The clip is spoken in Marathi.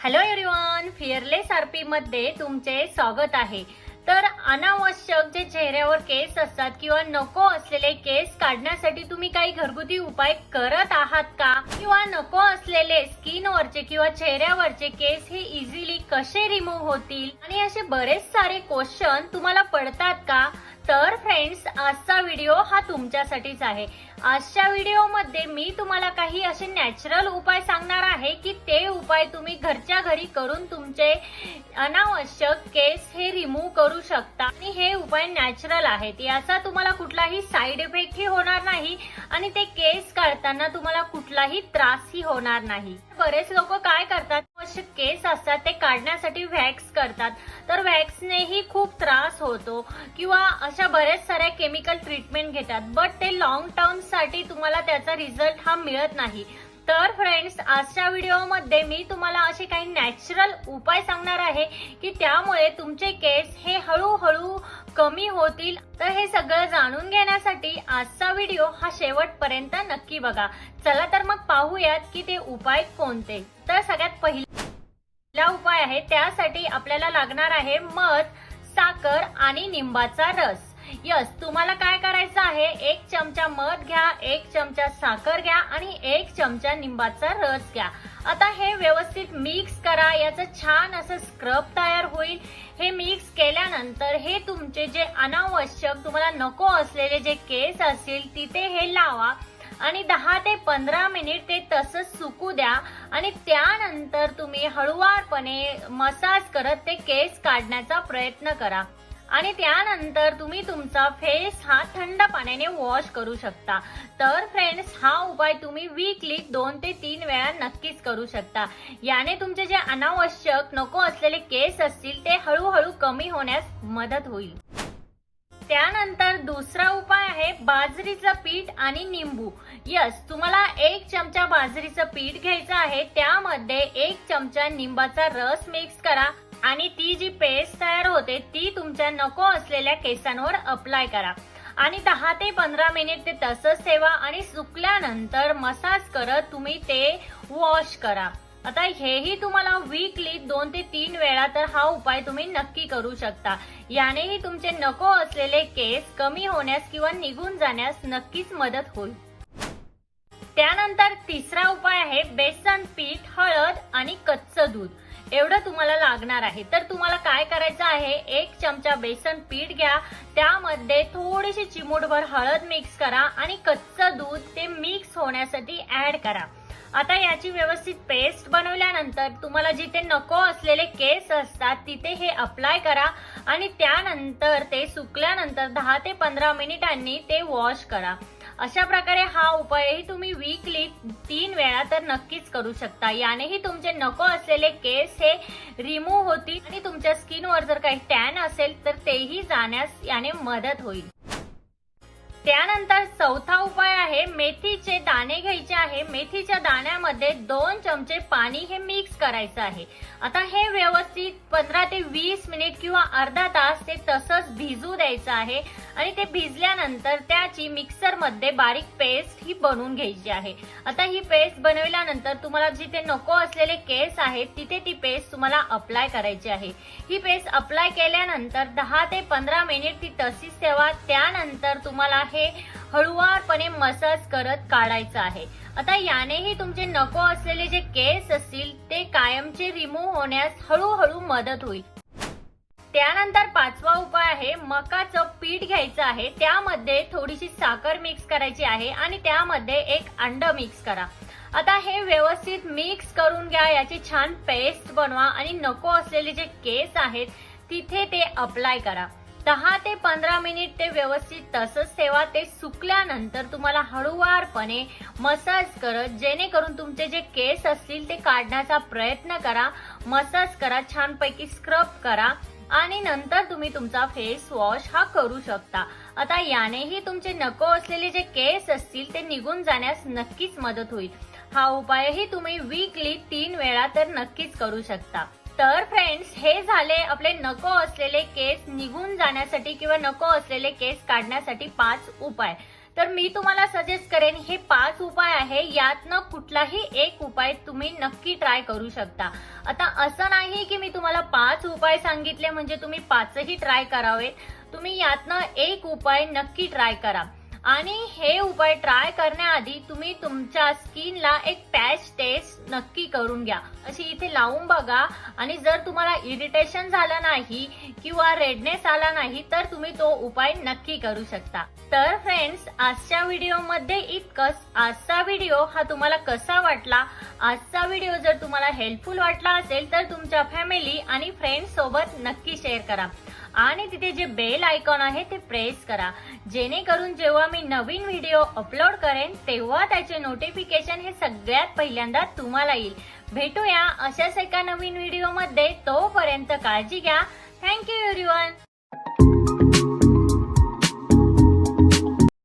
हॅलो एव्हरीवन, फिअरलेस आरपी मध्ये तुमचे स्वागत आहे। तर अनावश्यक जे चेहऱ्यावर केस असतात किंवा नको असलेले केस काढण्यासाठी तुम्ही काही घरगुती उपाय करत आहात का? किंवा नको असलेले स्किनवरचे किंवा चेहऱ्यावरचे केस हे इझिली कसे रिमूव्ह होतील आणि असे बरेच सारे क्वेश्चन तुम्हाला पडतात का? तर फ्रेंड्स, आजचा व्हिडिओ हा तुमच्यासाठीच आहे। आजच्या व्हिडिओमध्ये मी तुम्हाला काही असे नॅचरल उपाय सांगणार आहे की ते उपाय तुम्ही घरच्या घरी करून तुमचे अनावश्यक केस हे रिमूव्ह करू शकता आणि हे उपाय नॅचरल आहेत। याचा तुम्हाला कुठलाही साइड इफेक्टही होणार नाही आणि ते केस काढताना तुम्हाला कुठलाही त्रासही होणार नाही। बरेच लोक काय करतात, असे केस असतात ते काढण्यासाठी वॅक्स करतात, तर वॅक्सनेही खूप त्रास होतो किंवा अशा बरेच साऱ्या केमिकल ट्रीटमेंट घेतात, बट ते लॉंग टर्म साठी तुम्हाला त्याचा रिझल्ट हा मिळत नाही। तर फ्रेंड्स, आजच्या व्हिडिओमध्ये मी तुम्हाला असे काही नॅचरल उपाय सांगणार आहे की त्यामुळे तुमचे केस हे हळूहळू कमी होतील। तर हे सगळं जाणून घेण्यासाठी आजचा व्हिडिओ हा शेवटपर्यंत नक्की बघा। चला तर मग पाहूयात की ते उपाय कोणते। तर सगळ्यात पहिला उपाय आहे, त्यासाठी आपल्याला लागणार आहे मध, साखर आणि निंबाचा रस। यस, तुम्हाला काय करायचं आहे, 1 चमचा मध घ्या, 1 चमचा साखर घ्या आणि 1 चमचा निंबाचा रस घ्या। आता हे व्यवस्थित मिक्स करा, याचं छान असं स्क्रब तयार होईल। हे मिक्स केल्यानंतर हे तुमचे जे अनावश्यक तुम्हाला नको असलेले जे केस असतील तिथे हे लावा आणि 10 ते 15 मिनिट ते तसंच सुकू द्या आणि त्यानंतर तुम्ही हळूवारपणे मसाज करत ते केस काढण्याचा प्रयत्न करा आणि त्यानंतर तुम्ही तुमचा फेस हा थंड पाण्याने वॉश करू शकता। तर फ्रेंड्स, हा उपाय तुम्ही वीकली 2 ते 3 वेळा नक्कीच करू शकता। याने तुमचे जे अनावश्यक नको असलेले केस असतील ते हळूहळू कमी होण्यास मदत होईल। त्यानंतर दुसरा उपाय आहे बाजरीचं पीठ आणि निंबू। यस, तुम्हाला 1 चमचा बाजरीचं पीठ घ्यायचं आहे, त्यामध्ये 1 चमचा निंबाचा रस मिक्स करा आणि ती जी पेस्ट तयार होते ती तुमच्या नको असलेल्या केसांवर अप्लाय करा आणि 10 ते 15 मिनिट ते तसंच ठेवा आणि सुकल्यानंतर मसाज करत तुम्ही ते वॉश करा। आता हेही तुम्हाला वीकली 2 ते 3 वेळा तर हा उपाय तुम्ही नक्की करू शकता। यानेही तुमचे नको असलेले केस कमी होण्यास किंवा निघून जाण्यास नक्कीच मदत होईल। त्यानंतर तिसरा उपाय आहे बेसन पीठ, हळद आणि कच्चं दूध। एवढं तुम्हाला लागणार आहे। तर तुम्हाला काय करायचं आहे, 1 चमचा बेसन पीठ घ्या, त्यामध्ये थोडीशी चिमूटभर हळद मिक्स करा आणि कच्चं दूध ते मिक्स होण्यासाठी ऍड करा। आता याची व्यवस्थित पेस्ट बनवल्यानंतर तुम्हाला जिथे नको असलेले केस असतात तिथे हे अप्लाय करा आणि त्यानंतर ते सुकल्यानंतर 10 ते 15 मिनिटांनी ते वॉश करा। अशा प्रकारे हा उपायही तुम्ही वीकली 3 वेळा तर नक्कीच करू शकता। यानेही तुमचे नको असलेले केस हे रिमूव्ह होतील आणि तुमच्या स्किनवर जर काही टॅन असेल तर तेही जाण्यास याने मदत होईल। त्यानंतर चौथा उपाय आहे मेथीचे दाणे घ्यायचे आहे। मेथीच्या दाण्यामध्ये 2 चमचे पाणी हे मिक्स करायचं आहे। आता हे व्यवस्थित 15 ते 20 मिनिट किंवा अर्धा तास ते तसंच भिजू द्यायचं आहे आणि ते भिजल्यानंतर त्याची मिक्सर मध्ये बारीक पेस्ट ही बनवून घ्यायची आहे। आता ही पेस्ट बनवल्यानंतर तुम्हाला जिथे नको असलेले केस आहेत तिथे ती पेस्ट तुम्हाला अप्लाय करायची आहे। ही पेस्ट अप्लाय केल्यानंतर 10 ते 15 मिनिट ती तशीच ठेवा। त्यानंतर तुम्हाला हे हळूवारपणे मसाज करत काढायचं आहे। आता यानेही तुमचे नको असलेले जे केस असतील ते कायमचे रिमूव्ह होण्यास हळूहळू मदत होईल। त्यानंतर पाचवा उपाय आहे मकाचं पीठ घ्यायचं आहे, त्यामध्ये थोडीशी साखर मिक्स करायची आहे आणि त्यामध्ये 1 अंड मिक्स करा। आता हे व्यवस्थित मिक्स करून घ्या, याची छान पेस्ट बनवा आणि नको असलेले जे केस आहेत तिथे ते अप्लाय करा। 10 ते 15 मिनिट ते व्यवस्थित तसंच ठेवा। ते सुकल्यानंतर तुम्हाला हळूवारपणे मसाज करत जेणेकरून तुमचे जे केस असतील ते काढण्याचा प्रयत्न करा, मसाज करा, छानपैकी स्क्रब करा आणि नंतर तुम्ही तुमचा फेस वॉश हा करू शकता। आता यानेही तुमचे नको असलेले जे केस असतील ते निघून जाण्यास नक्कीच मदत होईल। हा उपायही तुम्ही वीकली 3 वेळा तर नक्कीच करू शकता। तर फ्रेंड्स, हे झाले आपले नको असलेले केस निघून जाण्यासाठी किंवा नको असलेले केस काढण्यासाठी 5 उपाय। तर मी तुम्हाला सजेस्ट करेन हे 5 उपाय आहे, यातनं कुठलाही एक उपाय तुम्ही नक्की ट्राय करू शकता. आता असं नाही की मी तुम्हाला 5 उपाय सांगितले म्हणजे तुम्ही 5ही ट्राय करावे. तुम्ही यातनं एक उपाय नक्की ट्राय करा. आणि हे उपाय ट्राय करण्याआधी तुम्ही तुमच्या स्किनला एक पॅच टेस्ट नक्की करून घ्या. अशी इथे लावून बघा आणि जर तुम्हाला इरिटेशन झालं नाही किंवा रेडनेस आला नाही तर तुम्ही तो उपाय नक्की करू शकता. तर फ्रेंड्स, आजच्या व्हिडिओमध्ये इतकंच. आजचा व्हिडिओ हा तुम्हाला कसा वाटला? आजचा व्हिडिओ जर तुम्हाला हेल्पफुल वाटला असेल तर तुमच्या फॅमिली आणि फ्रेंड्स सोबत नक्की शेअर करा आणि तिथे जे बेल आयकॉन आहे ते प्रेस करा, जेणेकरून जेव्हा मी नवीन व्हिडिओ अपलोड करेन तेव्हा त्याचे नोटिफिकेशन हे सगळ्यात पहिल्यांदा तुम्हाला येईल. भेटूया अशाच एका नवीन व्हिडिओमध्ये. तोपर्यंत काळजी घ्या. Thank you everyone.